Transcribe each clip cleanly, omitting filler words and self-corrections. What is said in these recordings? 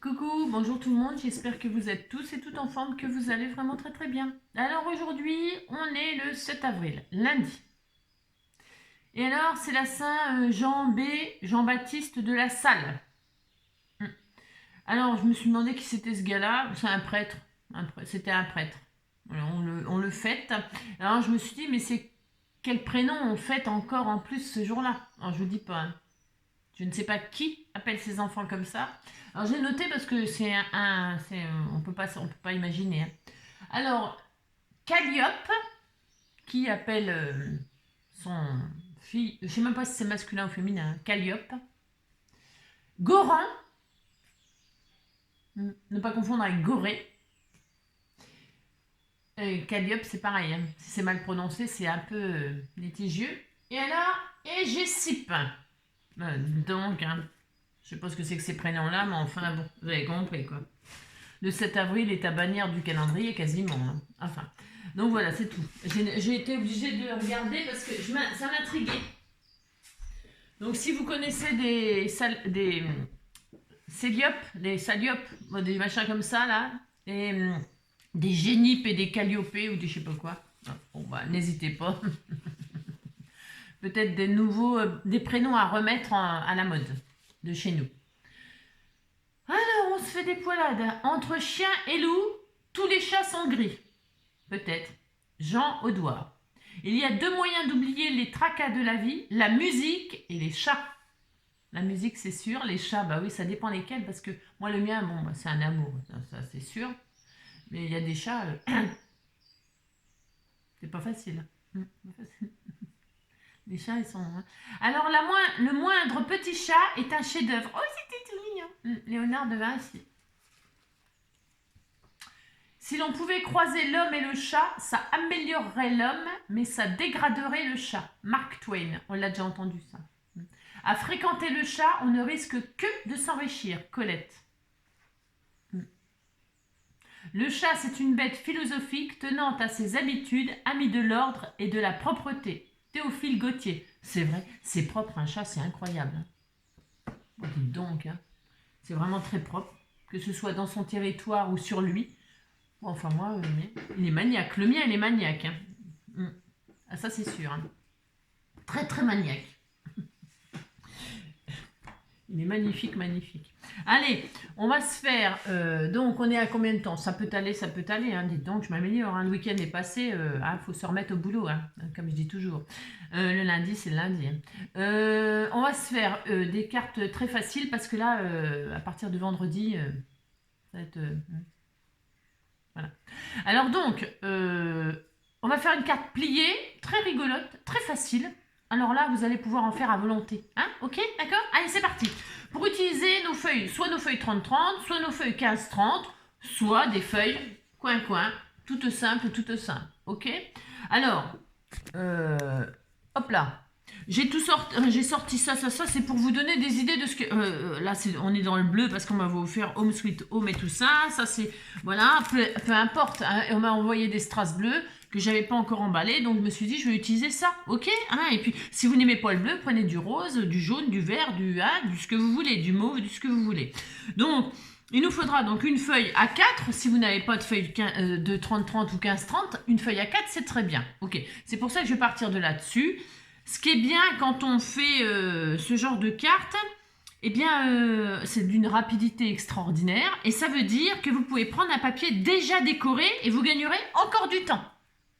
Coucou, bonjour tout le monde, j'espère que vous êtes tous et toutes en forme, que vous allez vraiment très très bien. Alors aujourd'hui, on est le 7 avril, lundi. Et alors, c'est la Saint Jean-Baptiste de la Salle. Alors, je me suis demandé qui c'était ce gars-là. C'est un prêtre. C'était un prêtre. Alors, on le fête. Alors, je me suis dit, mais c'est quel prénom on fête encore en plus ce jour-là? Alors, je vous dis pas. Je ne sais pas qui appelle ses enfants comme ça. Alors j'ai noté parce que on peut pas imaginer, hein. Alors Calliope qui appelle son fille, je sais même pas si c'est masculin ou féminin, hein, Calliope. Goran, ne pas confondre avec Gorée. Calliope c'est pareil, hein. Si c'est mal prononcé c'est un peu litigieux. Et alors, et Gessipe. Donc, hein, je sais pas ce que c'est que ces prénoms-là, mais enfin, bon, vous avez compris, quoi. Le 7 avril est à bannir du calendrier, quasiment, hein. Enfin, donc voilà, c'est tout. J'ai été obligée de regarder parce que ça m'intriguait. Donc, si vous connaissez des Céliopes, des Saliopes, des machins comme ça, là, et des Génipes et des Calliopées ou des je sais pas quoi, bon, bah, n'hésitez pas. Peut-être des prénoms à remettre à la mode de chez nous. Alors, on se fait des poilades. Entre chien et loup, tous les chats sont gris. Peut-être. Jean Audouard. Il y a deux moyens d'oublier les tracas de la vie, la musique et les chats. La musique, c'est sûr. Les chats, bah oui, ça dépend lesquels. Parce que moi, le mien, bon, bah, c'est un amour. Ça c'est sûr. Mais il y a des chats... c'est pas facile. Les chats, ils sont... Alors, le moindre petit chat est un chef-d'œuvre. Oh, c'était tout mignon. Léonard de Vinci. Si l'on pouvait croiser l'homme et le chat, ça améliorerait l'homme, mais ça dégraderait le chat. Mark Twain, on l'a déjà entendu ça. À fréquenter le chat, on ne risque que de s'enrichir. Colette. Le chat, c'est une bête philosophique tenant à ses habitudes, amie de l'ordre et de la propreté. Théophile Gautier. C'est vrai, c'est propre, un chat, c'est incroyable. Oh, dites donc, hein. C'est vraiment très propre, que ce soit dans son territoire ou sur lui. Enfin, moi, il est maniaque. Le mien, il est maniaque, hein. Ah, ça, c'est sûr, hein. Très, très maniaque. Il est magnifique, magnifique. Allez, on va se faire... donc, on est à combien de temps? Ça peut aller, hein. Dites donc, je m'améliore, hein. Le week-end est passé. Faut se remettre au boulot, hein, comme je dis toujours. Le lundi, c'est le lundi, hein. On va se faire des cartes très faciles parce que là, à partir de vendredi, ça va être... voilà. Alors donc, on va faire une carte pliée, très rigolote, très facile. Alors là, vous allez pouvoir en faire à volonté. Hein? Ok? D'accord? Allez, c'est parti. Pour utiliser nos feuilles, soit nos feuilles 30-30, soit nos feuilles 15-30, soit des feuilles coin-coin, toutes simples. Ok? Alors, hop là. J'ai sorti ça, c'est pour vous donner des idées de ce que... là, on est dans le bleu parce qu'on m'a offert Home Sweet Home et tout ça. Ça, c'est... Voilà, peu importe. Hein, on m'a envoyé des strass bleus que j'avais pas encore emballé, donc je me suis dit je vais utiliser ça, ok, hein, et puis si vous n'aimez pas le bleu, prenez du rose, du jaune, du vert, du ce que vous voulez, du mauve, du ce que vous voulez. Donc il nous faudra donc une feuille A4, si vous n'avez pas de feuille de 30-30 ou 15-30, une feuille A4 c'est très bien, ok, c'est pour ça que je vais partir de là-dessus. Ce qui est bien quand on fait ce genre de carte, eh bien, c'est d'une rapidité extraordinaire, et ça veut dire que vous pouvez prendre un papier déjà décoré et vous gagnerez encore du temps.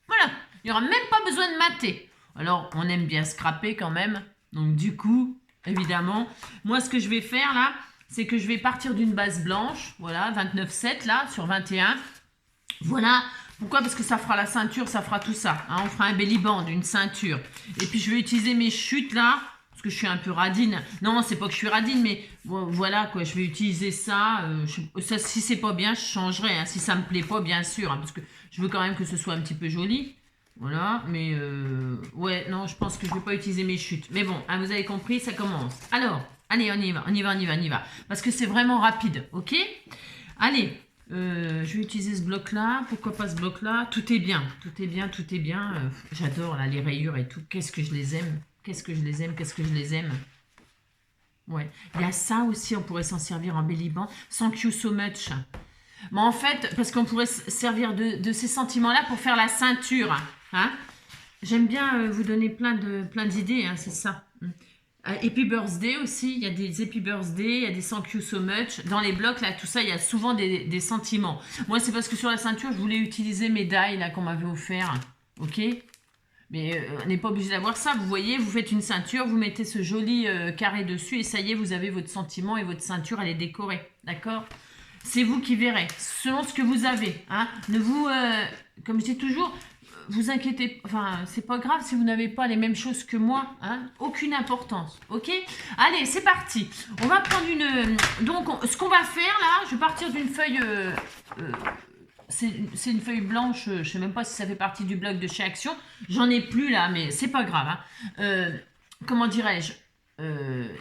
Voilà, il n'y aura même pas besoin de mater. Alors, on aime bien scraper quand même. Donc, du coup, évidemment, moi, ce que je vais faire là, c'est que je vais partir d'une base blanche. Voilà, 29,7 là, sur 21. Voilà. Pourquoi? Parce que ça fera la ceinture, ça fera tout ça. Hein, on fera un belly band, une ceinture. Et puis, je vais utiliser mes chutes là, parce que je suis un peu radine. Non, c'est pas que je suis radine, mais voilà quoi, je vais utiliser ça. Ça si c'est pas bien, je changerai. Hein, si ça me plaît pas, bien sûr. Hein, parce que je veux quand même que ce soit un petit peu joli. Voilà, mais ouais, non, je pense que je vais pas utiliser mes chutes. Mais bon, hein, vous avez compris, ça commence. Alors, allez, on y va. Parce que c'est vraiment rapide, ok? Allez, je vais utiliser ce bloc-là. Pourquoi pas ce bloc-là? Tout est bien. J'adore là les rayures et tout. Qu'est-ce que je les aime. Ouais. Il y a ça aussi, on pourrait s'en servir en Belliband. Thank you so much. Mais en fait, parce qu'on pourrait se servir de ces sentiments-là pour faire la ceinture. Hein. J'aime bien vous donner plein d'idées, hein, c'est ça. Happy Birthday aussi, il y a des Happy Birthday, il y a des Thank you so much. Dans les blocs, là, tout ça, il y a souvent des sentiments. Moi, c'est parce que sur la ceinture, je voulais utiliser mes die là qu'on m'avait offert. Ok? Mais on n'est pas obligé d'avoir ça. Vous voyez, vous faites une ceinture, vous mettez ce joli carré dessus et ça y est, vous avez votre sentiment et votre ceinture, elle est décorée. D'accord? C'est vous qui verrez, selon ce que vous avez. Hein. Ne vous, comme je dis toujours, vous inquiétez, enfin, c'est pas grave si vous n'avez pas les mêmes choses que moi. Hein. Aucune importance. Ok? Allez, c'est parti. On va prendre une... Donc, ce qu'on va faire là, je vais partir d'une feuille... c'est une feuille blanche, je sais même pas si ça fait partie du bloc de chez Action. J'en ai plus là, mais c'est pas grave. Hein. Comment dirais-je,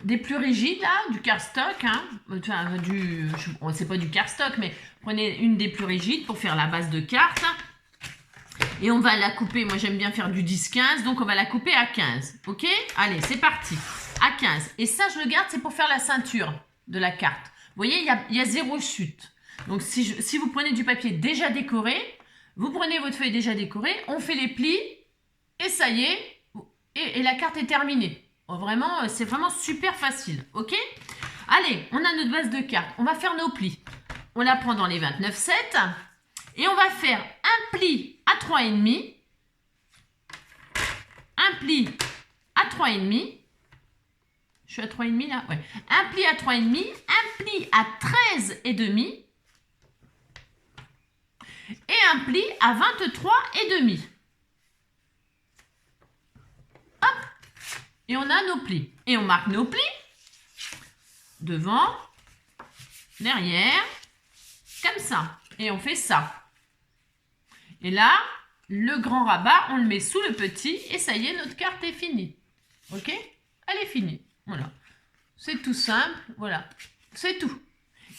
des plus rigides là, du cardstock. Hein. Enfin, c'est pas du cardstock, mais prenez une des plus rigides pour faire la base de carte. Et on va la couper, moi j'aime bien faire du 10-15, donc on va la couper à 15. Ok? Allez, c'est parti. À 15. Et ça, je le garde, c'est pour faire la ceinture de la carte. Vous voyez, il y a 0 chute. Donc, si vous prenez du papier déjà décoré, vous prenez votre feuille déjà décorée, on fait les plis, et ça y est, et la carte est terminée. Oh, vraiment, c'est vraiment super facile, ok? Allez, on a notre base de carte, on va faire nos plis. On la prend dans les 29,7, et on va faire un pli à 3,5, un pli à 3,5, je suis à 3,5 là? Ouais. Un pli à 3,5, un pli à 13,5, et un pli à 23,5. Hop. Et on a nos plis. Et on marque nos plis. Devant. Derrière. Comme ça. Et on fait ça. Et là, le grand rabat, on le met sous le petit. Et ça y est, notre carte est finie. Ok? Elle est finie. Voilà. C'est tout simple. Voilà. C'est tout.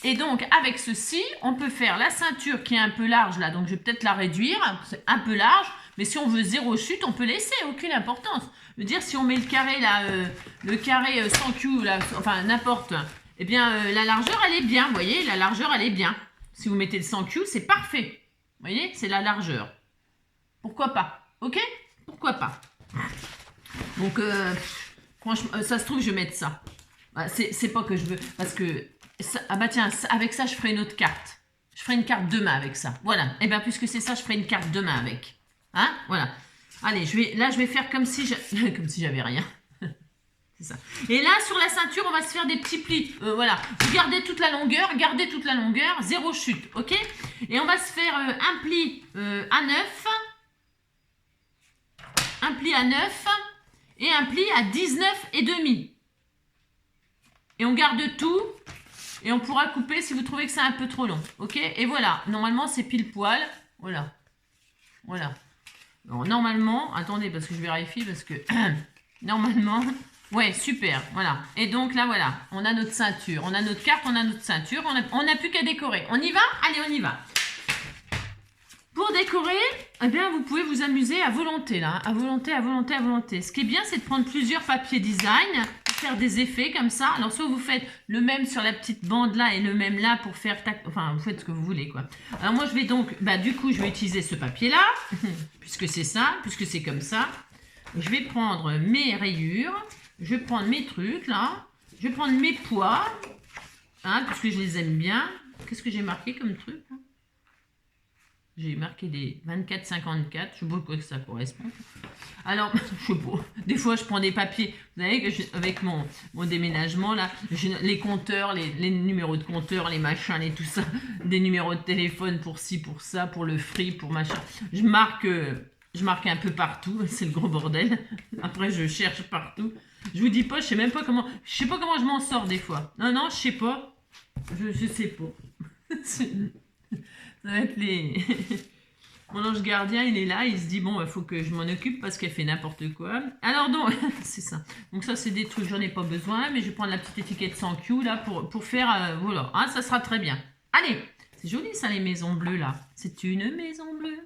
Et donc, avec ceci, on peut faire la ceinture qui est un peu large, là. Donc, je vais peut-être la réduire. C'est un peu large. Mais si on veut 0 chute, on peut laisser. Aucune importance. Je veux dire, si on met le carré, là, le carré sans Q, là, enfin, n'importe. Eh bien, la largeur, elle est bien. Vous voyez, la largeur, elle est bien. Si vous mettez le sans Q, c'est parfait. Vous voyez, c'est la largeur. Pourquoi pas? Ok? Pourquoi pas? Donc, franchement, ça se trouve, je vais mettre ça. C'est pas que je veux. Parce que... Ça, ah bah tiens, avec ça, je ferai une autre carte. Je ferai une carte demain avec ça. Voilà. Et bien, puisque c'est ça, je ferai une carte demain avec. Hein? Voilà. Allez, là, je vais faire comme si j'avais rien. C'est ça. Et là, sur la ceinture, on va se faire des petits plis. Voilà. Vous gardez toute la longueur, 0 chute. Ok? Et on va se faire un pli à 9. Un pli à 9. Et un pli à 19,5. Et on garde tout. Et on pourra couper si vous trouvez que c'est un peu trop long. Ok? Et voilà. Normalement, c'est pile poil. Voilà. Voilà. Alors, normalement, attendez, parce que je vérifie, parce que normalement, ouais, super. Voilà. Et donc là, voilà. On a notre ceinture. On a notre carte, on a notre ceinture. On n'a plus qu'à décorer. On y va? Allez, on y va. Pour décorer, eh bien, vous pouvez vous amuser à volonté, là. À volonté, à volonté, à volonté. Ce qui est bien, c'est de prendre plusieurs papiers design. Faire des effets comme ça. Alors, soit vous faites le même sur la petite bande là et le même là pour faire... Enfin, vous faites ce que vous voulez, quoi. Alors, moi, je vais donc... Bah, du coup, je vais utiliser ce papier-là, puisque c'est ça, puisque c'est comme ça. Je vais prendre mes rayures. Je vais prendre mes trucs, là. Je vais prendre mes poids, hein, puisque je les aime bien. Qu'est-ce que j'ai marqué comme truc, là? J'ai marqué des 24,54. Je sais pas à quoi que ça correspond. Alors, je sais pas. Des fois, je prends des papiers. Vous savez que avec mon déménagement, là, les compteurs, les numéros de compteurs, les machins, tout ça, des numéros de téléphone pour ci, pour ça, pour le free, pour machin. Je marque un peu partout. C'est le gros bordel. Après, je cherche partout. Je vous dis pas, je sais même pas comment. Je sais pas comment je m'en sors des fois. Non, je sais pas. Je sais pas. Ça va être les... Mon ange gardien, il est là, il se dit, bon, il faut que je m'en occupe parce qu'elle fait n'importe quoi. Alors donc, c'est ça. Donc ça, c'est des trucs, j'en ai pas besoin, mais je vais prendre la petite étiquette sans Q, là, pour faire, voilà, hein, ça sera très bien. Allez, c'est joli ça, les maisons bleues, là. C'est une maison bleue.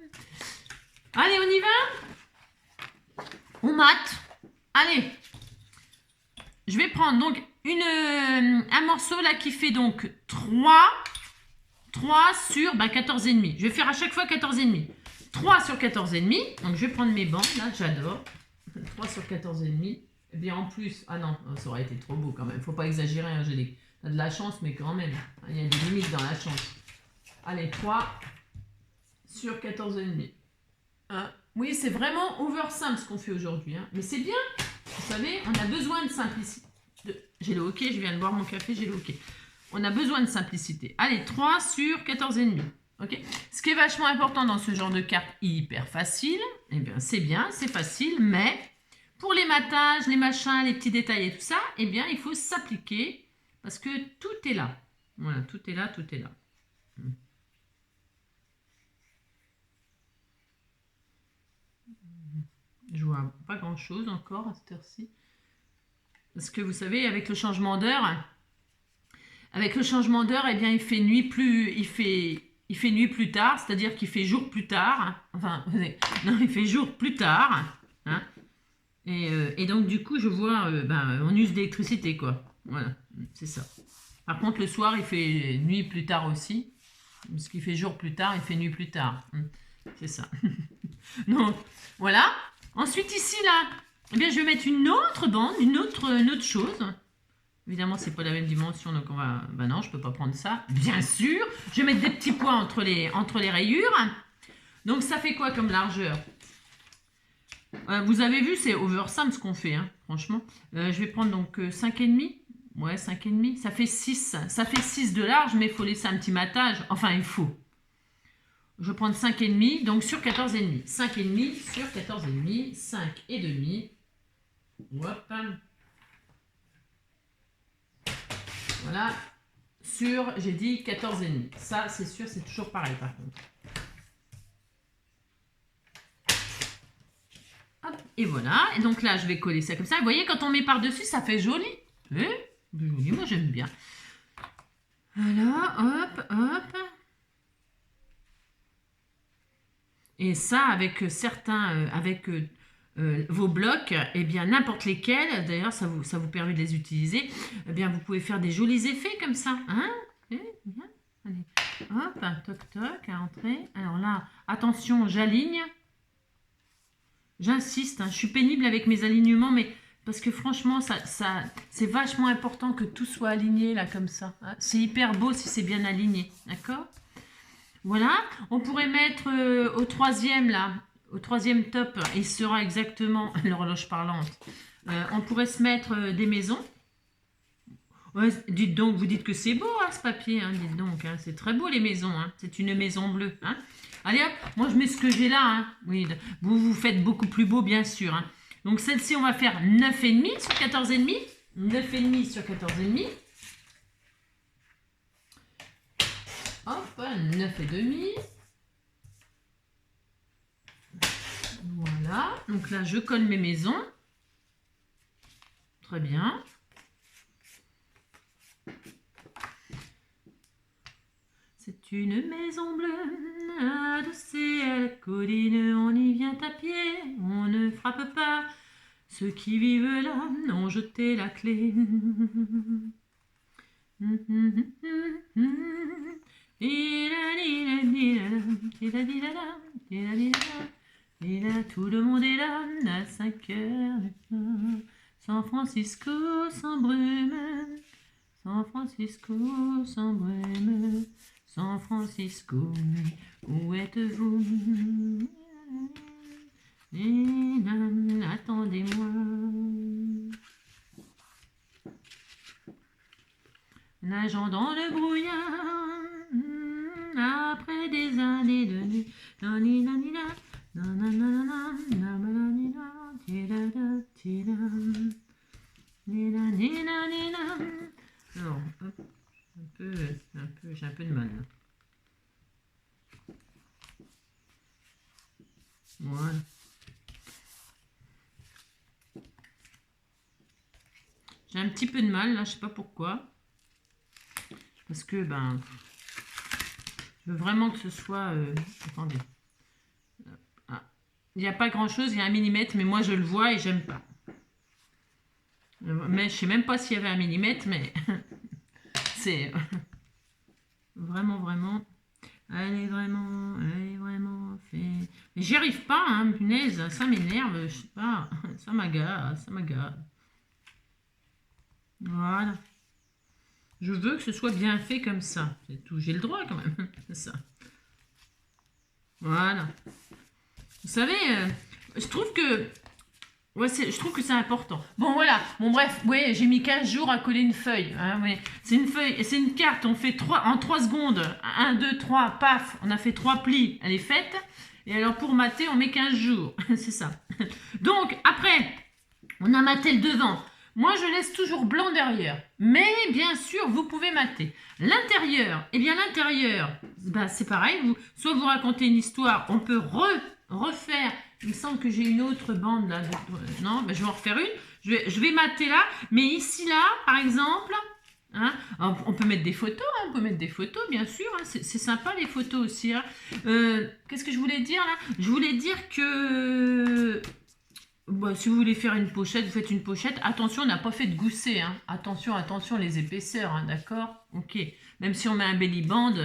Allez, on y va? On mate. Allez. Je vais prendre, donc, un morceau là qui fait donc 3 sur 14,5. Je vais faire à chaque fois 14,5. 3 sur 14,5. Donc je vais prendre mes bandes, là, j'adore. 3 sur 14,5. Et bien en plus, ah non, ça aurait été trop beau quand même. Faut pas exagérer, Angélique. T'as de la chance, mais quand même. Il y a des limites dans la chance. Allez, 3 sur 14,5. Oui, c'est vraiment over simple ce qu'on fait aujourd'hui. Mais c'est bien. Vous savez, on a besoin de simplicité. J'ai le hockey, je viens de boire mon café, j'ai le hockey. On a besoin de simplicité. Allez, 3 sur 14,5. Okay. Ce qui est vachement important dans ce genre de carte hyper facile, eh bien c'est bien, c'est facile, mais pour les matages, les machins, les petits détails et tout ça, eh bien il faut s'appliquer parce que tout est là. Voilà, tout est là, tout est là. Je vois pas grand chose encore à cette heure-ci. Parce que vous savez, avec le changement d'heure, eh bien il fait nuit plus tard, c'est-à-dire qu'il fait jour plus tard. Enfin, non, il fait jour plus tard. Hein, et donc, du coup, je vois, on use d'électricité, quoi. Voilà, c'est ça. Par contre, le soir, il fait nuit plus tard aussi. Parce qu'il fait jour plus tard, il fait nuit plus tard. C'est ça. Donc, voilà. Ensuite, ici, là, eh bien, je vais mettre une autre bande, une autre chose. Évidemment, c'est pas la même dimension, donc on va... Ben non, je peux pas prendre ça. Bien sûr, je vais mettre des petits points entre les rayures. Donc, ça fait quoi comme largeur? Vous avez vu, c'est over simple ce qu'on fait, franchement. Je vais prendre donc 5,5. Ouais, 5,5. Ça fait 6. Ça fait 6 de large, mais il faut laisser un petit matage. Enfin, il faut. Je vais prendre 5,5, donc sur 14,5. 5,5 sur 14,5. 5,5. Hop. Voilà. Sur, j'ai dit 14,5. Ça, c'est sûr, c'est toujours pareil par contre. Hop, et voilà. Et donc là, je vais coller ça comme ça. Vous voyez, quand on met par-dessus, ça fait joli. Joli, moi j'aime bien. Voilà, hop, hop. Et ça, avec certains, vos blocs, eh bien n'importe lesquels, d'ailleurs ça vous permet de les utiliser, eh bien vous pouvez faire des jolis effets comme ça. Allez, hop, toc toc, à entrer. Alors là, attention, j'aligne. J'insiste, je suis pénible avec mes alignements, mais parce que franchement, c'est vachement important que tout soit aligné là comme ça. C'est hyper beau si c'est bien aligné, d'accord? Voilà, on pourrait mettre au troisième top, il sera exactement l'horloge parlante. On pourrait se mettre des maisons. Ouais, dites donc, vous dites que c'est beau ce papier, dites donc, c'est très beau les maisons, c'est une maison bleue. Allez hop, moi je mets ce que j'ai là. Oui, vous faites beaucoup plus beau bien sûr. Donc celle-ci on va faire 9,5 sur 14,5. 9,5 sur 14,5. Hop, 9,5. Voilà, donc là je colle mes maisons. Très bien. C'est une maison bleue, adossée à la colline, on y vient à pied, on ne frappe pas. Ceux qui vivent là ont jeté la clé. Tout le monde est là à 5 heures. San Francisco sans brume. San Francisco sans brume. San Francisco, où êtes-vous? Attendez-moi. Nageant dans le brouillard, après des années de nuit. Alors, hop, j'ai un peu de mal là. Voilà. J'ai un petit peu de mal là, je sais pas pourquoi. Parce que je veux vraiment que ce soit... attendez. Il n'y a pas grand chose, il y a 1 millimètre, mais moi je le vois et j'aime pas. mais je sais même pas s'il y avait un millimètre, mais c'est vraiment... Elle est vraiment fait. Mais j'y arrive pas, hein, punaise, ça m'énerve, je sais pas, ça m'agace, ça m'agace. Voilà. Je veux que ce soit bien fait comme ça. C'est tout, j'ai le droit quand même, c'est ça. Voilà. Vous savez, je trouve que... Ouais, je trouve que c'est important. Bon, voilà. Bon, bref, ouais, j'ai mis 15 jours à coller une feuille. Hein, ouais. C'est une feuille, c'est une carte. On fait en 3 secondes. 1, 2, 3, paf. On a fait 3 plis. Elle est faite. Et alors, pour mater, on met 15 jours. C'est ça. Donc, après, on a maté le devant. Moi, je laisse toujours blanc derrière. Mais, bien sûr, vous pouvez mater. L'intérieur, eh bien, l'intérieur, ben, c'est pareil. Soit vous racontez une histoire, on peut refaire. Il me semble que j'ai une autre bande là. Non, ben, je vais en refaire une. Je vais mater là. Mais ici, là, par exemple, hein, on peut mettre des photos. Hein, on peut mettre des photos, bien sûr. Hein, c'est sympa, les photos aussi. Hein. Qu'est-ce que je voulais dire là? Je voulais dire que... Bon, si vous voulez faire une pochette, vous faites une pochette. Attention, on n'a pas fait de gousset. Hein. Attention, attention, les épaisseurs, hein, d'accord? Ok. Même si on met un belly band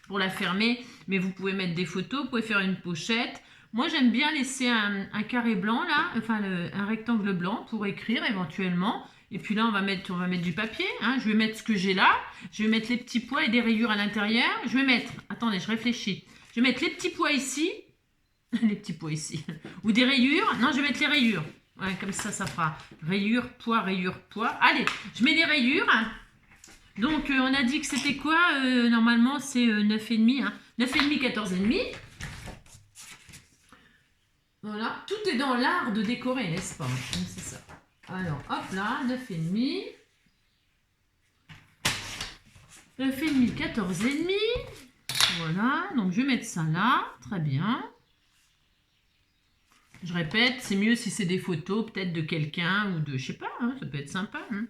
pour la fermer, mais vous pouvez mettre des photos, vous pouvez faire une pochette. Moi, j'aime bien laisser un carré blanc, là, enfin un rectangle blanc pour écrire éventuellement. Et puis là, on va mettre du papier. Hein. Je vais mettre ce que j'ai là. Je vais mettre les petits pois et des rayures à l'intérieur. Je vais mettre, attendez, je réfléchis. Je vais mettre les petits pois ici. Les petits pois ici. Ou des rayures. Non, je vais mettre les rayures. Ouais, comme ça, ça fera rayures, pois, rayures, pois. Allez, je mets les rayures. Donc, on a dit que c'était quoi? Normalement, c'est 9,5. Hein. 9,5, 14,5. Voilà. Tout est dans l'art de décorer, n'est-ce pas? C'est ça. Alors, hop là, 9,5. 9,5, 14,5. Voilà. Donc, je vais mettre ça là. Très bien. Je répète, c'est mieux si c'est des photos, peut-être de quelqu'un ou de... Je sais pas, hein, ça peut être sympa. Hein.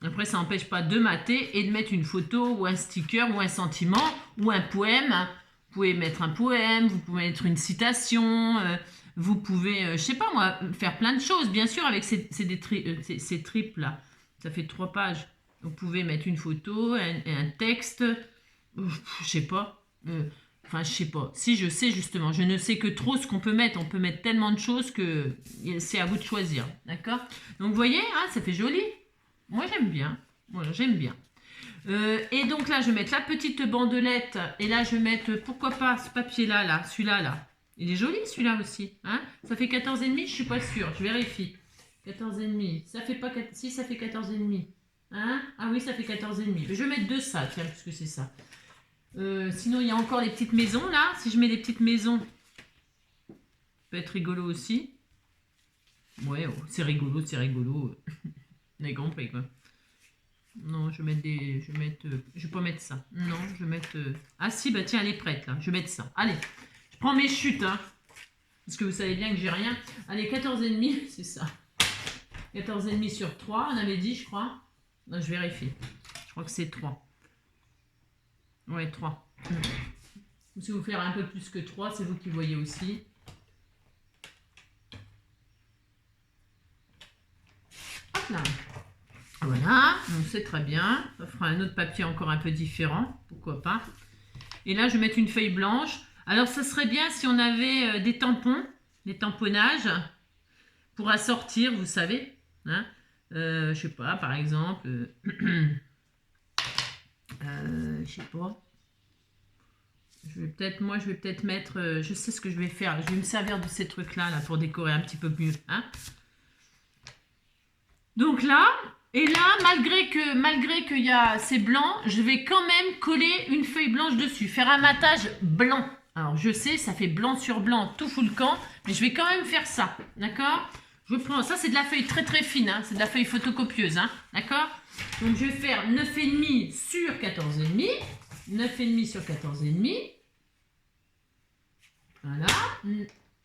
Après, ça n'empêche pas de mater et de mettre une photo ou un sticker ou un sentiment ou un poème. Vous pouvez mettre un poème, vous pouvez mettre une citation, vous pouvez, je sais pas moi, faire plein de choses. Bien sûr, avec ces tripes là, ça fait 3 pages. Vous pouvez mettre une photo, un texte, je sais pas. Enfin, je sais pas. Si, je sais justement. Je ne sais que trop ce qu'on peut mettre. On peut mettre tellement de choses que c'est à vous de choisir. D'accord? Donc, vous voyez, hein, ça fait joli. Moi, j'aime bien. Voilà, j'aime bien. Et donc là, je vais mettre la petite bandelette. Et là, je vais mettre, pourquoi pas, ce papier-là, là, celui-là, là. Il est joli, celui-là aussi. Hein? Ça fait 14,5, je suis pas sûre. Je vérifie. 14,5. Ça fait pas... Si, ça fait 14,5. Hein? Ah oui, ça fait 14,5. Je vais mettre 2 ça, tiens, puisque c'est ça. Sinon, il y a encore les petites maisons, là. Si je mets des petites maisons, ça peut être rigolo aussi. Ouais, oh, c'est rigolo, c'est rigolo. On a compris, quoi. Non, je vais mettre des... Je vais pas mettre ça. Non, je vais mettre... Ah si, bah tiens, elle est prête, là. Je vais mettre ça. Allez, je prends mes chutes, hein. Parce que vous savez bien que j'ai rien. Allez, 14,5, c'est ça. 14,5 sur 3, on avait dit, je crois. Non, je vérifie. Je crois que c'est 3. Ouais, 3. Si vous faire un peu plus que 3, c'est vous qui voyez aussi. Hop là. Voilà, donc c'est très bien. Ça fera un autre papier encore un peu différent, pourquoi pas. Et là, je vais mettre une feuille blanche. Alors, ça serait bien si on avait des tampons, des tamponnages pour assortir, vous savez. Hein. Je sais pas, par exemple... je sais pas. Je vais peut-être mettre... je sais ce que je vais faire. Je vais me servir de ces trucs-là là, pour décorer un petit peu mieux. Hein. Donc là... Et là, malgré qu'il y a c'est blanc, je vais quand même coller une feuille blanche dessus. Faire un matage blanc. Alors, je sais, ça fait blanc sur blanc, tout fout le camp. Mais je vais quand même faire ça. D'accord? Je prends... Ça, c'est de la feuille très très fine. Hein, c'est de la feuille photocopieuse. Hein, d'accord? Donc, je vais faire 9,5 sur 14,5. 9,5 sur 14,5. Voilà.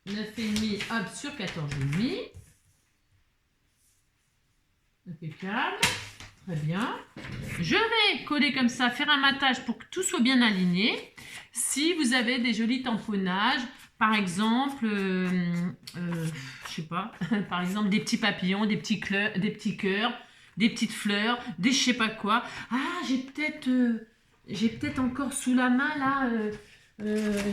9,5 hop, sur 14,5. Impeccable. Très bien. Je vais coller comme ça, faire un matage pour que tout soit bien aligné. Si vous avez des jolis tamponnages, par exemple, je sais pas, par exemple des petits papillons, des petits cœurs, des petites fleurs, des je sais pas quoi. Ah, j'ai peut-être encore sous la main là.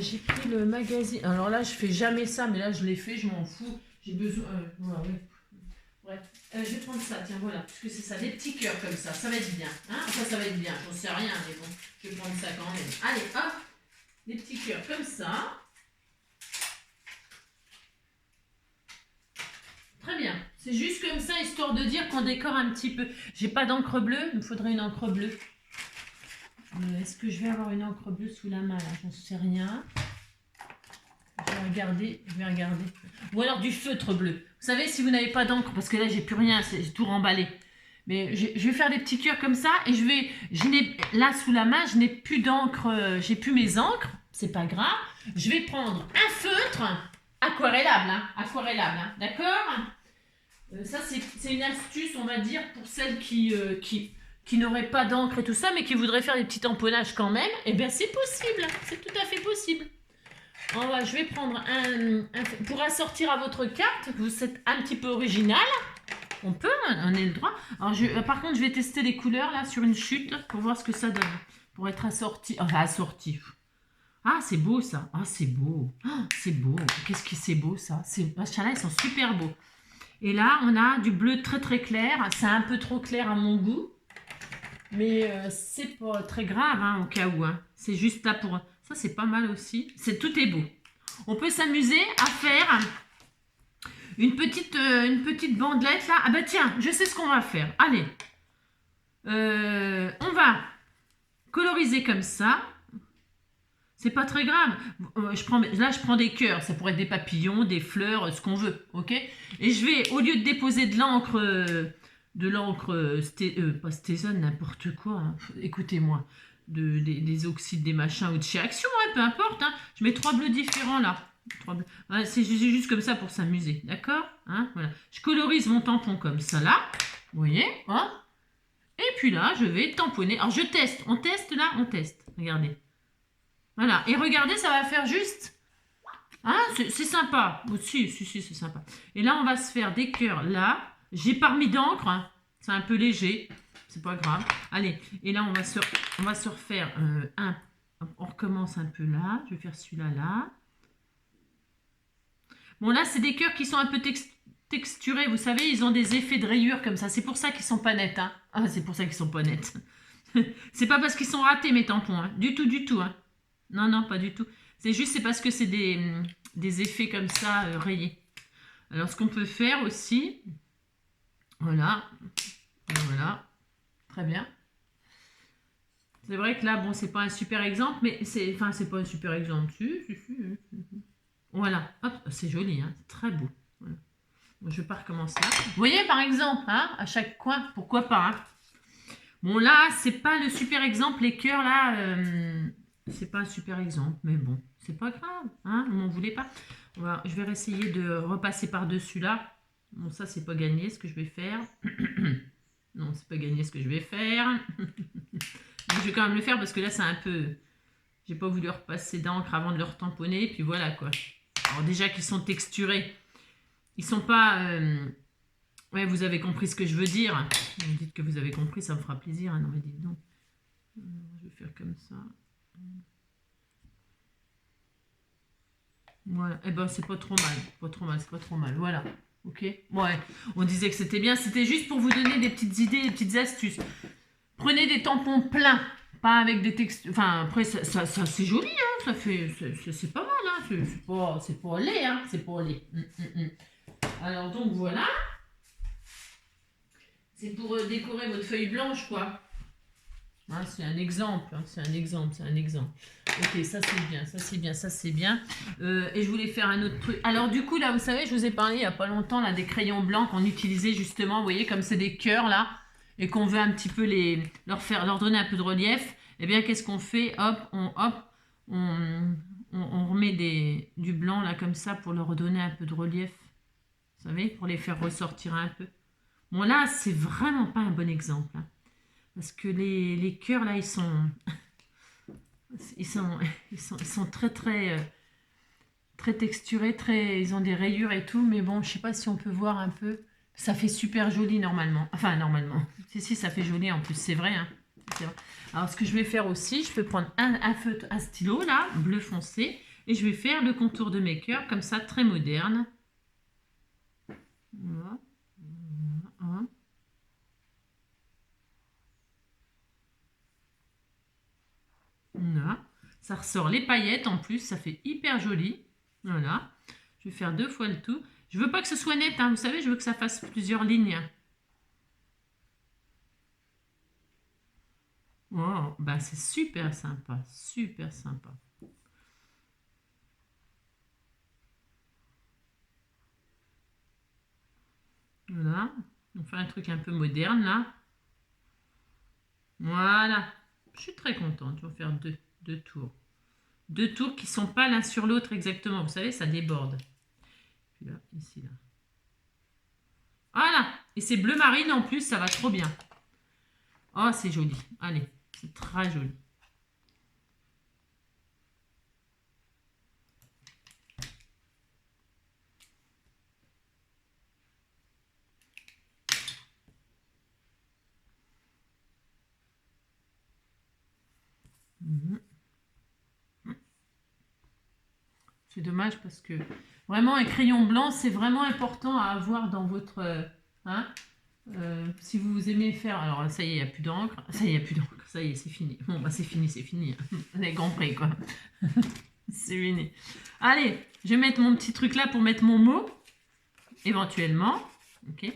J'ai pris le magazine. Alors là, je fais jamais ça, mais là je l'ai fait, je m'en fous. J'ai besoin. Voilà, ouais. Bref, je vais prendre ça, tiens, voilà, parce que c'est ça, des petits cœurs comme ça va être bien. Hein, enfin, ça va être bien, j'en sais rien, mais bon, je vais prendre ça quand même. Allez, hop, des petits cœurs comme ça. Très bien, c'est juste comme ça, histoire de dire qu'on décore un petit peu. J'ai pas d'encre bleue, il me faudrait une encre bleue. Est-ce que je vais avoir une encre bleue sous la main, là? J'en sais rien. Je vais regarder. Ou alors du feutre bleu. Vous savez, si vous n'avez pas d'encre, parce que là, j'ai plus rien, j'ai tout remballé. Mais je vais faire des petits cœurs comme ça et là sous la main, je n'ai plus d'encre, j'ai plus mes encres, c'est pas grave. Je vais prendre un feutre aquarellable, hein, d'accord. Ça c'est une astuce, on va dire, pour celles qui n'auraient pas d'encre et tout ça, mais qui voudraient faire des petits tamponnages quand même. Eh bien c'est possible, c'est tout à fait possible. Je vais prendre pour assortir à votre carte, vous êtes un petit peu original. On peut, on a le droit. Alors par contre, je vais tester les couleurs là sur une chute là, pour voir ce que ça donne. Pour être assorti. Enfin, assorti. Ah, c'est beau ça. Ah, c'est beau. Ah, c'est beau. Qu'est-ce que c'est beau ça. Ces machins-là, ils sont super beaux. Et là, on a du bleu très très clair. C'est un peu trop clair à mon goût. Mais c'est pas très grave hein, au cas où. Hein. C'est juste là pour... Ça, c'est pas mal aussi. Tout est beau. On peut s'amuser à faire... Une petite bandelette là. Ah bah tiens, je sais ce qu'on va faire. Allez. On va coloriser comme ça. C'est pas très grave. Là, je prends des cœurs. Ça pourrait être des papillons, des fleurs, ce qu'on veut. Ok. Et je vais, au lieu de déposer de l'encre... pas Stézone, n'importe quoi. Hein. Écoutez-moi. Des oxydes, des machins ou de chez Action, hein, peu importe. Hein. Je mets 3 bleus différents là. Ouais, c'est juste comme ça pour s'amuser, d'accord hein, voilà. Je colorise mon tampon comme ça là, vous voyez hein. Et puis là, je vais tamponner. Alors je teste, on teste là, on teste. Regardez. Voilà, et regardez, ça va faire juste... Hein, c'est sympa. Oh, si, c'est sympa. Et là, on va se faire des cœurs là. J'ai pas remis d'encre, hein. C'est un peu léger, c'est pas grave. Allez, et là, on va se refaire un... On recommence un peu là. Je vais faire celui-là là. Bon, là, c'est des cœurs qui sont un peu texturés. Vous savez, ils ont des effets de rayures comme ça. C'est pour ça qu'ils sont pas nets. Hein. Ah, c'est pour ça qu'ils sont pas nets. C'est pas parce qu'ils sont ratés, mes tampons. Hein. Du tout. Hein. Non, pas du tout. C'est parce que c'est des effets comme ça rayés. Alors, ce qu'on peut faire aussi... Voilà. Voilà. Très bien. C'est vrai que là, bon, c'est pas un super exemple, mais c'est... Enfin, c'est pas un super exemple. Si. Voilà, hop, c'est joli, hein, c'est très beau. Voilà. Bon, je vais pas recommencer là. Vous voyez, par exemple, hein, à chaque coin, pourquoi pas. Hein. Bon, là, c'est pas le super exemple. Les cœurs, là, c'est pas un super exemple. Mais bon, c'est pas grave. Hein, vous m'en voulez pas. Je vais essayer de repasser par-dessus là. Bon, ça, c'est pas gagné ce que je vais faire. Non, c'est pas gagné ce que je vais faire. Je vais quand même le faire parce que là, c'est un peu... J'ai pas voulu repasser d'encre avant de le retamponner. Puis voilà, quoi. Alors déjà qu'ils sont texturés, ils sont pas... Ouais, vous avez compris ce que je veux dire. Vous dites que vous avez compris, ça me fera plaisir. Hein. Non, mais dites donc. Je vais faire comme ça. Voilà. Eh ben, c'est pas trop mal. C'est pas trop mal. Voilà. Ok. Ouais. On disait que c'était bien. C'était juste pour vous donner des petites idées, des petites astuces. Prenez des tampons pleins. Pas avec des textures. Enfin, après, ça c'est joli, hein. Ça fait. C'est pas mal, hein. C'est pas laid, hein. C'est pas laid. Alors, donc, voilà. C'est pour décorer votre feuille blanche, quoi. Hein, c'est un exemple. Hein. C'est un exemple. Ok, ça c'est bien. Et je voulais faire un autre truc. Alors, du coup, là, vous savez, je vous ai parlé il n'y a pas longtemps, là, des crayons blancs qu'on utilisait justement. Vous voyez, comme c'est des cœurs, là. Et qu'on veut un petit peu leur donner un peu de relief, eh bien, qu'est-ce qu'on fait? Hop, on remet du blanc, là, comme ça, pour leur donner un peu de relief. Vous savez, pour les faire ressortir un peu. Bon, là, c'est vraiment pas un bon exemple. Hein. Parce que les cœurs, là, ils sont très, très texturés, ils ont des rayures et tout. Mais bon, je sais pas si on peut voir un peu. Ça fait super joli normalement. Enfin, normalement. Si, ça fait joli en plus, c'est vrai, hein. C'est vrai. Alors, ce que je vais faire aussi, je peux prendre un stylo, là, bleu foncé. Et je vais faire le contour de mes cœurs, comme ça, très moderne. Voilà. Voilà. Voilà. Ça ressort les paillettes en plus, ça fait hyper joli. Voilà. Je vais faire 2 fois le tout. Je veux pas que ce soit net, hein, vous savez, je veux que ça fasse plusieurs lignes. Oh, bah c'est super sympa, super sympa. Voilà. On fait un truc un peu moderne là. Voilà. Je suis très contente. Je vais faire deux tours. 2 tours qui sont pas l'un sur l'autre exactement. Vous savez, ça déborde. Puis là, ici, là. Voilà. Et c'est bleu marine en plus, ça va trop bien. Oh, c'est joli. Allez, c'est très joli. Mhm. C'est dommage parce que vraiment un crayon blanc, c'est vraiment important à avoir dans votre... hein, si vous aimez faire... Alors ça y est, il n'y a plus d'encre. Ça y est, il n'y a plus d'encre. Ça y est, c'est fini. Bon, bah c'est fini, c'est fini. On est compris, quoi. C'est fini. Allez, je vais mettre mon petit truc là pour mettre mon mot. Éventuellement. Ok.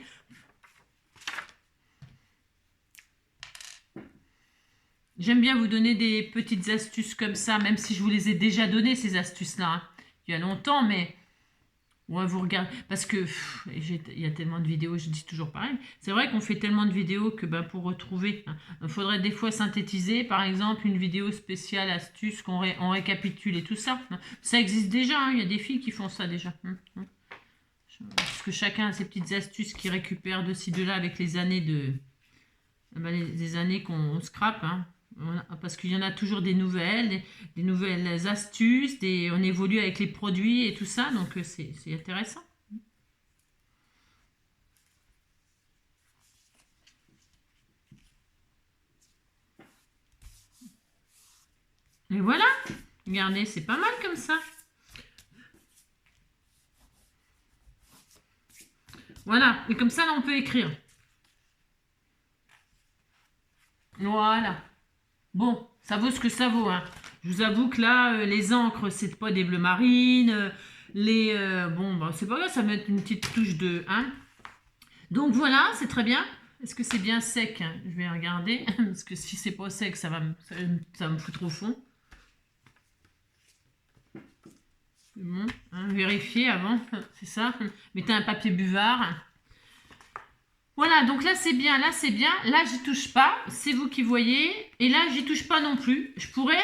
J'aime bien vous donner des petites astuces comme ça, même si je vous les ai déjà données, ces astuces-là. Hein. Il y a longtemps, mais... Ouais, vous regardez, parce que il y a tellement de vidéos, je dis toujours pareil. C'est vrai qu'on fait tellement de vidéos que ben, pour retrouver, il faudrait des fois synthétiser, par exemple, une vidéo spéciale astuce on récapitule et tout ça. Ça existe déjà, hein, il y a des filles qui font ça déjà. Parce que chacun a ses petites astuces qu'il récupère de ci, de là avec les années des années qu'on scrape. Hein. Parce qu'il y en a toujours des nouvelles astuces, on évolue avec les produits et tout ça, donc c'est intéressant. Et voilà, regardez, c'est pas mal comme ça. Voilà, et comme ça, là, on peut écrire. Voilà. Bon, ça vaut ce que ça vaut. Hein. Je vous avoue que là, les encres, c'est pas des bleus marines. Bon, bah, c'est pas grave, ça va mettre une petite touche de... Hein. Donc voilà, c'est très bien. Est-ce que c'est bien sec? Je vais regarder. Parce que si c'est pas sec, ça va me foutre au fond. C'est bon. Hein, vérifier avant. C'est ça. Mettez un papier buvard. Voilà, donc là c'est bien, là c'est bien. Là j'y touche pas. C'est vous qui voyez. Et là j'y touche pas non plus. Je pourrais...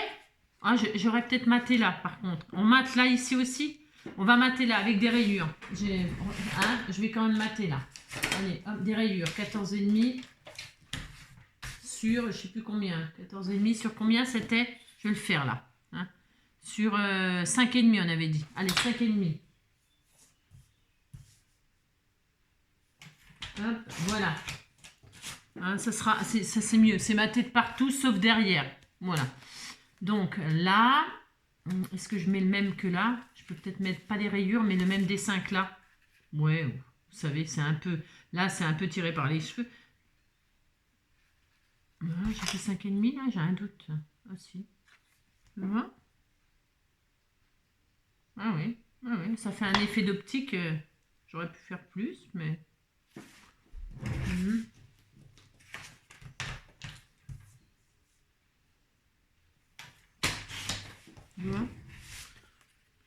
Ah, j'aurais peut-être maté là par contre. On mate là ici aussi. On va mater là avec des rayures. Je vais quand même mater là. Allez, hop, des rayures. 14,5 sur, je sais plus combien. 14,5 sur combien c'était? Je vais le faire là. Hein. Sur 5,5 on avait dit. Allez, 5,5. Hop, voilà. Hein, ça c'est mieux. C'est maté de partout sauf derrière. Voilà. Donc là, est-ce que je mets le même que là? Je peux peut-être mettre pas les rayures, mais le même dessin que là. Ouais, vous savez, c'est un peu... Là, c'est un peu tiré par les cheveux. Ah, j'ai fait 5,5 là, j'ai un doute. Ah si. Voilà. Ah oui. Ah oui, ça fait un effet d'optique. J'aurais pu faire plus, mais... Voilà.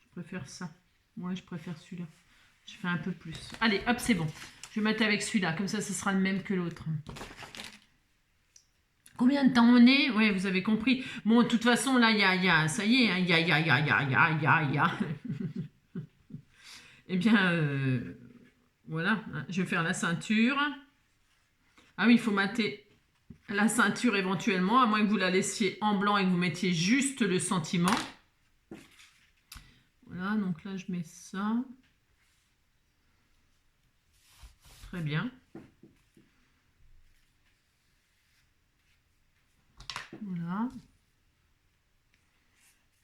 Je préfère ça. Moi, je préfère celui-là. Je fais un peu plus. Allez, hop, c'est bon. Je vais mettre avec celui-là. Comme ça, ce sera le même que l'autre. Combien de temps on est? Ouais, vous avez compris. Bon, de toute façon, là, ça y est, il y a. Eh bien, voilà. Je vais faire la ceinture. Ah oui, il faut mater. La ceinture éventuellement, à moins que vous la laissiez en blanc et que vous mettiez juste le sentiment. Voilà, donc là je mets ça. Très bien. Voilà.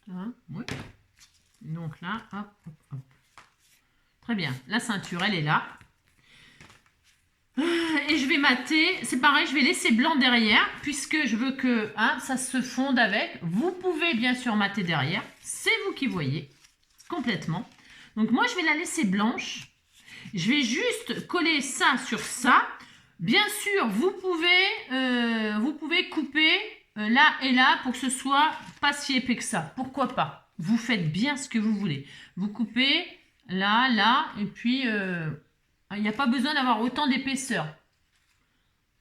Là, oui. Donc là, hop, hop, hop. Très bien. La ceinture, elle est là. Et je vais mater. C'est pareil, je vais laisser blanc derrière, puisque je veux que ça se fonde avec. Vous pouvez bien sûr mater derrière. C'est vous qui voyez. Complètement. Donc moi, je vais la laisser blanche. Je vais juste coller ça sur ça. Bien sûr, vous pouvez couper là et là pour que ce soit pas si épais que ça. Pourquoi pas? Vous faites bien ce que vous voulez. Vous coupez là, là, et puis il n'y a pas besoin d'avoir autant d'épaisseur.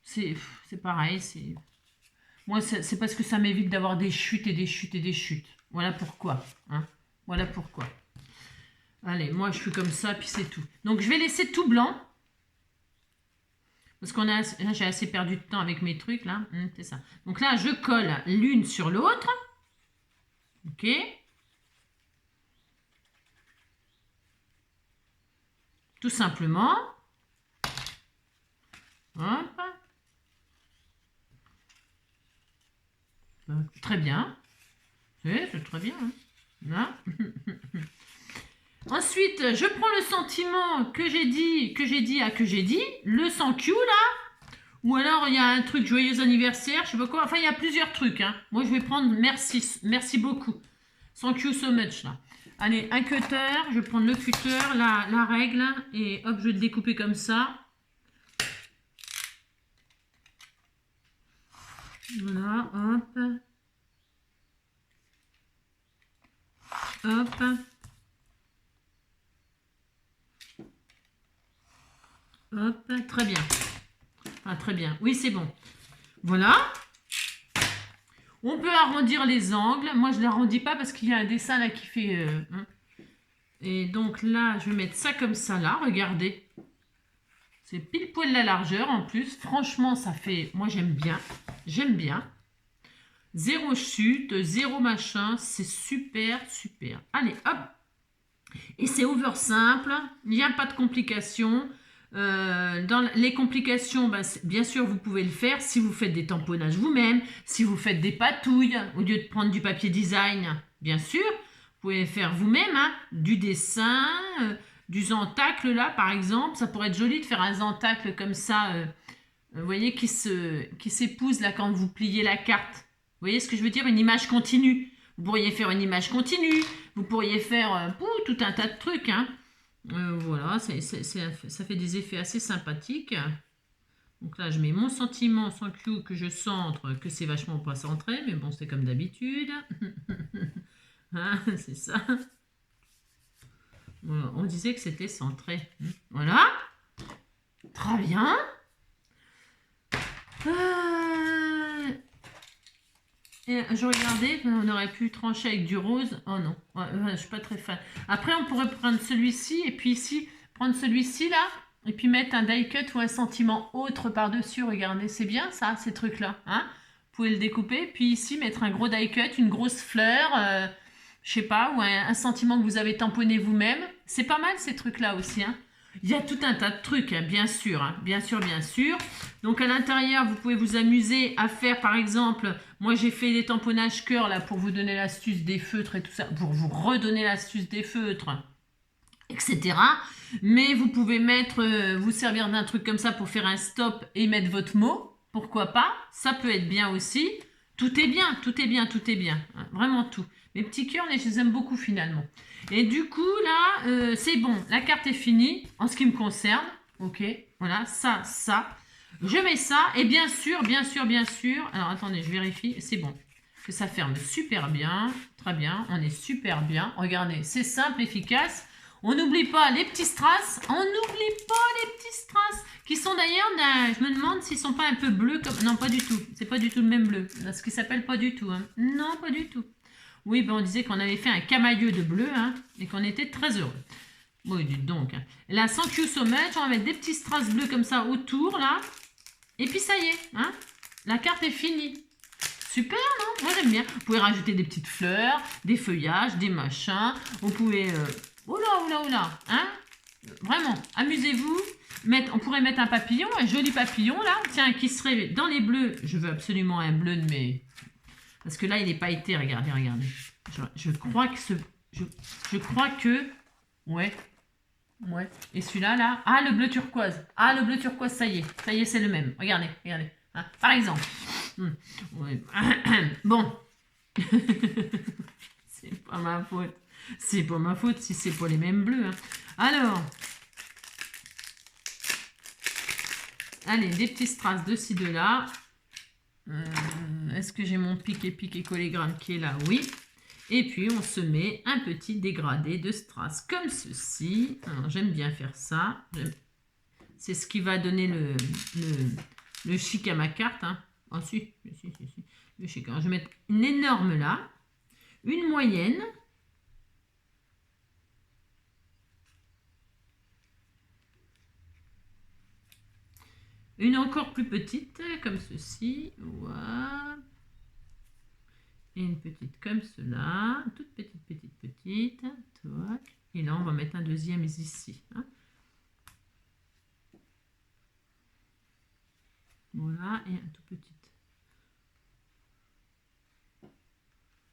C'est pareil. Moi, c'est parce que ça m'évite d'avoir des chutes et des chutes et des chutes. Voilà pourquoi. Hein. Voilà pourquoi. Allez, moi je suis comme ça, puis c'est tout. Donc je vais laisser tout blanc. Parce qu'on a, là j'ai assez perdu de temps avec mes trucs là. C'est ça. Donc là je colle l'une sur l'autre. Ok. Tout simplement. Hop. Très bien. C'est très bien. Hein. Là. Ensuite, je prends le sentiment que j'ai dit, le thank you là, ou alors il y a un truc joyeux anniversaire, je sais pas quoi, enfin il y a plusieurs trucs. Hein. Moi je vais prendre merci beaucoup, thank you so much là. Allez, un cutter, je vais prendre le cutter, la règle, et hop, je vais le découper comme ça. Voilà, hop. Hop. Hop, très bien. Ah, très bien. Oui, c'est bon. Voilà. On peut arrondir les angles. Moi, je ne l'arrondis pas parce qu'il y a un dessin là qui fait... Et donc là, je vais mettre ça comme ça là. Regardez. C'est pile poil la largeur en plus. Franchement, ça fait... Moi, j'aime bien. J'aime bien. Zéro chute, zéro machin. C'est super, super. Allez, hop. Et c'est over simple. Il n'y a pas de complications. Dans les complications, bien sûr, vous pouvez le faire si vous faites des tamponnages vous-même, si vous faites des patouilles, au lieu de prendre du papier design, bien sûr, vous pouvez faire vous-même, hein, du dessin, du zentacle là, par exemple. Ça pourrait être joli de faire un zentacle comme ça, vous voyez, qui s'épouse là quand vous pliez la carte. Vous voyez ce que je veux dire? Une image continue. Vous pourriez faire une image continue, vous pourriez faire tout un tas de trucs, hein. Voilà, ça fait des effets assez sympathiques. Donc là, je mets mon sentiment sans clou que je centre, que c'est vachement pas centré, mais bon, c'est comme d'habitude. Hein, c'est ça. Voilà, on disait que c'était centré. Voilà. Très bien. Et je regardais, on aurait pu trancher avec du rose. Oh non, je suis pas très fan. Après, on pourrait prendre celui-ci et puis ici, prendre celui-ci là, et puis mettre un die cut ou un sentiment autre par-dessus. Regardez, c'est bien ça, ces trucs-là. Hein, vous pouvez le découper, puis ici, mettre un gros die cut, une grosse fleur, je sais pas, ou un sentiment que vous avez tamponné vous-même. C'est pas mal ces trucs-là aussi. Hein. Il y a tout un tas de trucs, hein, bien sûr, hein, bien sûr, bien sûr. Donc à l'intérieur, vous pouvez vous amuser à faire, par exemple, moi j'ai fait des tamponnages cœur là pour vous donner l'astuce des feutres et tout ça, pour vous redonner l'astuce des feutres, etc. Mais vous pouvez vous servir d'un truc comme ça pour faire un stop et mettre votre mot. Pourquoi pas? Ça peut être bien aussi. Tout est bien, tout est bien, tout est bien. Hein, vraiment tout. Mes petits cœurs, je les aime beaucoup finalement. Et du coup, là, c'est bon. La carte est finie en ce qui me concerne. Ok, voilà, ça. Je mets ça. Et bien sûr, bien sûr, bien sûr. Alors, attendez, je vérifie. C'est bon. Que ça ferme super bien. Très bien. On est super bien. Regardez, c'est simple, efficace. On n'oublie pas les petits strass. On n'oublie pas les petits strass. Qui sont d'ailleurs, je me demande s'ils ne sont pas un peu bleus. Non, pas du tout. C'est pas du tout le même bleu. Ce qui s'appelle pas du tout. Hein. Non, pas du tout. Oui, ben on disait qu'on avait fait un camailleux de bleu, hein, et qu'on était très heureux. Oui, dites donc. Hein. Là, thank you so much, on va mettre des petits strass bleus comme ça autour, là. Et puis ça y est. Hein. La carte est finie. Super, non? Moi, j'aime bien. Vous pouvez rajouter des petites fleurs, des feuillages, des machins. Vous pouvez... Oula. Hein? Vraiment, amusez-vous. On pourrait mettre un papillon, un joli papillon, là. Tiens, qui serait dans les bleus. Je veux absolument un bleu de mes... Parce que là, il n'est pas été. Regardez. Je crois que Je crois que... Ouais. Et celui-là, là... Ah, le bleu turquoise. Ah, le bleu turquoise, ça y est, c'est le même. Regardez. Hein, par exemple. Ouais. Bon. C'est pas ma faute. C'est pas ma faute si c'est pas les mêmes bleus. Hein. Alors. Allez, des petits strass de ci, de là. Est-ce que j'ai mon pic et collégramme qui est là? Oui. Et puis, on se met un petit dégradé de strass comme ceci. J'aime bien faire ça. C'est ce qui va donner le chic à ma carte. Hein. Ah, si. Le chic. Alors, je vais mettre une énorme là. Une moyenne. Une encore plus petite, comme ceci. Voilà. Et une petite comme cela. Toute petite. Toc. Et là, on va mettre un deuxième ici. Hein. Voilà. Et un tout petit.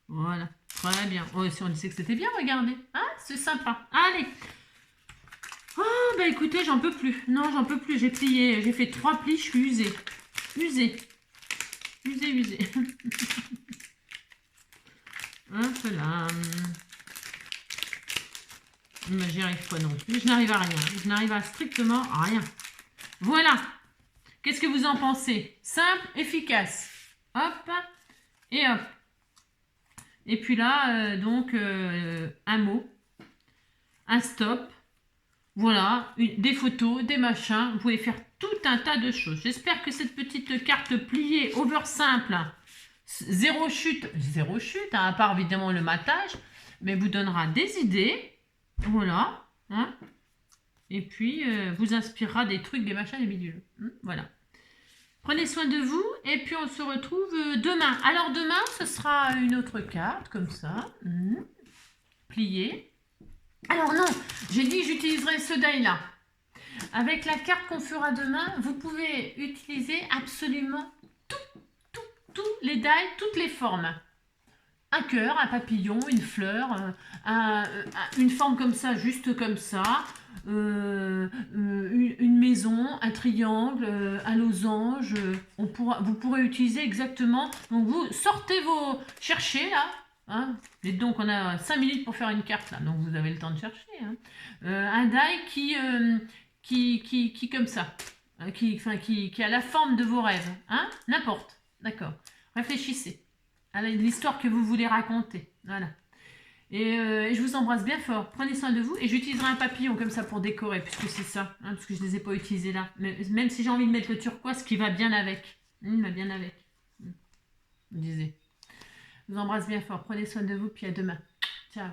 Voilà. Très bien. Oh, si on disait que c'était bien, regardez. Hein, c'est sympa. Allez. Oh, bah écoutez, j'en peux plus. Non, j'en peux plus. J'ai plié. J'ai fait 3 plis. Je suis usée. Usée. Hop là. Mais j'y arrive pas non plus. Je n'arrive à rien. Je n'arrive à strictement rien. Voilà. Qu'est-ce que vous en pensez? Simple, efficace. Hop. Et hop. Et puis là, donc, un mot. Un stop. Voilà. Des photos, des machins. Vous pouvez faire tout un tas de choses. J'espère que cette petite carte pliée, over simple, zéro chute, hein, à part évidemment le matage, mais vous donnera des idées. Voilà. Hein. Et puis, vous inspirera des trucs, des machins, des bidules. Voilà. Prenez soin de vous et puis on se retrouve demain. Alors demain, ce sera une autre carte, comme ça. Pliée. Alors non, j'ai dit que j'utiliserai ce die-là. Avec la carte qu'on fera demain, vous pouvez utiliser absolument tous les die, toutes les formes. Un cœur, un papillon, une fleur, une forme comme ça, juste comme ça, une maison, un triangle, un losange. Vous pourrez utiliser exactement. Donc vous sortez cherchez là. Hein, et donc on a 5 minutes pour faire une carte là, donc vous avez le temps de chercher. Hein. Un die qui comme ça, qui a la forme de vos rêves. Hein, n'importe. D'accord. Réfléchissez à l'histoire que vous voulez raconter. Voilà. Et je vous embrasse bien fort. Prenez soin de vous. Et j'utiliserai un papillon comme ça pour décorer, puisque c'est ça. Hein, parce que je ne les ai pas utilisés là. Mais, même si j'ai envie de mettre le turquoise, qui va bien avec. Il va bien avec. Vous disiez. Je vous embrasse bien fort. Prenez soin de vous. Puis à demain. Ciao.